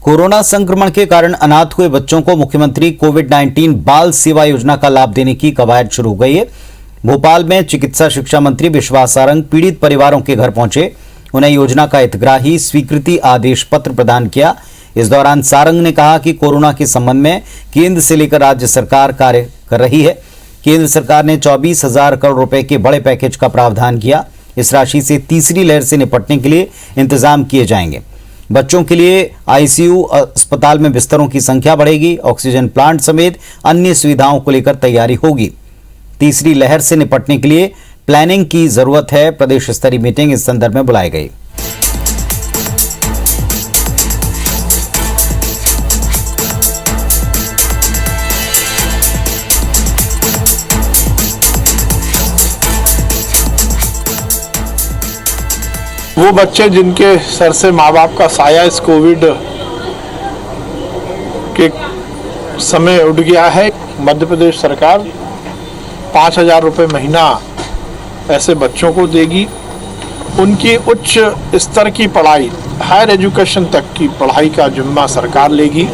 Corona संक्रमण के कारण अनाथ हुए बच्चों को मुख्यमंत्री कोविड-19 बाल सेवा योजना का लाभ देने की कवायद शुरू हो गई है। भोपाल में चिकित्सा शिक्षा मंत्री विश्वास सारंग पीड़ित परिवारों के घर पहुंचे, उन्हें योजना का हितग्राही स्वीकृति आदेश पत्र प्रदान किया। इस दौरान सारंग ने कहा कि कोरोना के संबंध में केंद्र से लेकर राज्य सरकार कार्य कर रही है। केंद्र सरकार ने 24,000 करोड़ रुपए के बड़े पैकेज का प्रावधान किया। इस राशि से तीसरी लहर से निपटने के लिए इंतजाम किए जाएंगे। बच्चों के लिए आईसीयू अस्पताल में बिस्तरों की संख्या बढ़ेगी। ऑक्सीजन प्लांट समेत अन्य सुविधाओं को लेकर तैयारी होगी। तीसरी लहर से निपटने के लिए प्लानिंग की जरूरत है। प्रदेश स्तरीय मीटिंग इस संदर्भ में बुलाई गई। वो बच्चे जिनके सर से माँ बाप का साया इस कोविड के समय उठ गया है, मध्य प्रदेश सरकार 5,000 रुपये महीना ऐसे बच्चों को देगी। उनकी उच्च स्तर की पढ़ाई, हायर एजुकेशन तक की पढ़ाई का जिम्मा सरकार लेगी।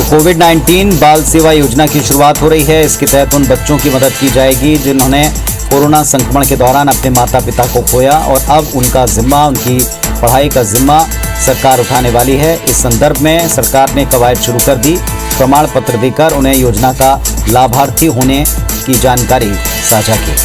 कोविड-19 बाल सेवा योजना की शुरुआत हो रही है। इसके तहत उन बच्चों की मदद की जाएगी जिन्होंने कोरोना संक्रमण के दौरान अपने माता पिता को खोया और अब उनका जिम्मा, उनकी पढ़ाई का जिम्मा सरकार उठाने वाली है। इस संदर्भ में सरकार ने कवायद शुरू कर दी। प्रमाण पत्र देकर उन्हें योजना का लाभार्थी होने की जानकारी साझा की।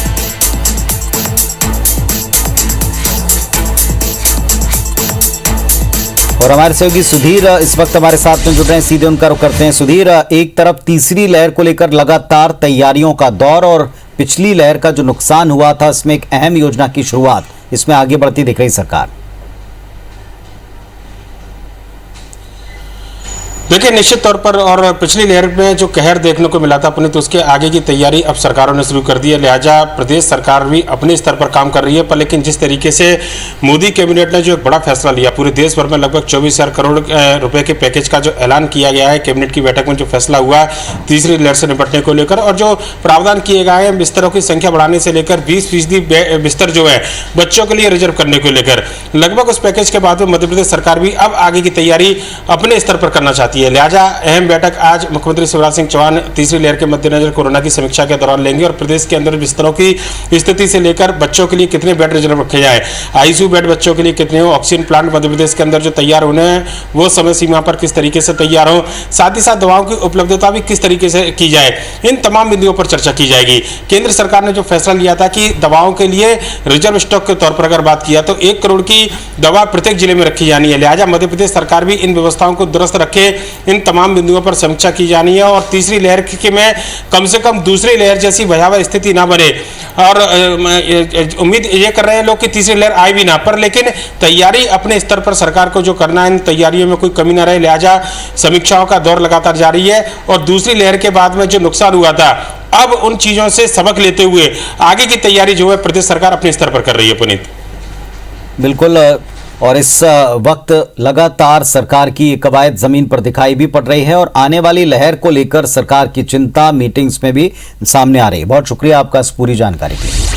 और हमारे सहयोगी सुधीर इस वक्त हमारे साथ में जुड़ रहे हैं, सीधे उनका रुख करते हैं। सुधीर, एक तरफ तीसरी लहर को लेकर लगातार तैयारियों का दौर और पिछली लहर का जो नुकसान हुआ था, इसमें एक अहम योजना की शुरुआत, इसमें आगे बढ़ती दिख रही सरकार। देखिए, निश्चित तौर पर और पिछली लहर में जो कहर देखने को मिला था अपने, तो उसके आगे की तैयारी अब सरकारों ने शुरू कर दी है। लिहाजा प्रदेश सरकार भी अपने स्तर पर काम कर रही है। पर लेकिन जिस तरीके से मोदी कैबिनेट ने जो एक बड़ा फैसला लिया, पूरे देश भर में लगभग 24,000 करोड़ रुपए के पैकेज का जो ऐलान किया गया है, कैबिनेट की बैठक में जो फैसला हुआ तीसरी लहर से निपटने को लेकर, और जो प्रावधान किए गए हैं बिस्तरों की संख्या बढ़ाने से लेकर 20% बिस्तर जो है बच्चों के लिए रिजर्व करने को लेकर, लगभग उस पैकेज के बाद में मध्य प्रदेश सरकार भी अब आगे की तैयारी अपने स्तर पर करना चाहती है। लिहाजा अहम बैठक आज मुख्यमंत्री शिवराज सिंह चौहान तीसरी लहर के मद्देनजर कोरोना की समीक्षा के दौरान लेंगे और प्रदेश के अंदर बिस्तरों की स्थिति से लेकर बच्चों के लिए कितने बेड रिजर्व रखे जाए, आईसीयू बेड बच्चों के लिए कितने हो, ऑक्सीजन प्लांट मध्य प्रदेश के अंदर जो तैयार होने हैं वो समय सीमा पर किस तरीके से तैयार हो, साथ ही साथ दवाओं की उपलब्धता भी किस तरीके से की जाए, इन तमाम बिंदुओं पर चर्चा की जाएगी। केंद्र सरकार ने जो फैसला लिया था कि दवाओं के लिए रिजर्व स्टॉक के तौर पर अगर बात किया तो 1 करोड़ की दवा प्रत्येक जिले में रखी जानी है। लिहाजा मध्य प्रदेश सरकार भी इन व्यवस्थाओं को दुरुस्त रखे, इन तमाम बिंदुओं पर समीक्षा की जानी है और तीसरी लहर की में कम से कम दूसरी लहर जैसी भयावह स्थिति ना बने। और उम्मीद ये कर रहे हैं लोग कि तीसरी लहर आए भी ना, पर लेकिन तैयारी अपने स्तर पर सरकार को जो करना है, इन तैयारियों में कोई कमी ना रहे। लिहाजा समीक्षाओं का दौर लगातार जारी है और दूसरी लहर के बाद में जो नुकसान हुआ था, अब उन चीजों से सबक लेते हुए आगे की तैयारी जो है प्रदेश सरकार अपने स्तर पर कर रही है। पुनीत, बिल्कुल, और इस वक्त लगातार सरकार की कवायद जमीन पर दिखाई भी पड़ रही है और आने वाली लहर को लेकर सरकार की चिंता मीटिंग्स में भी सामने आ रही है। बहुत शुक्रिया आपका इस पूरी जानकारी के लिए।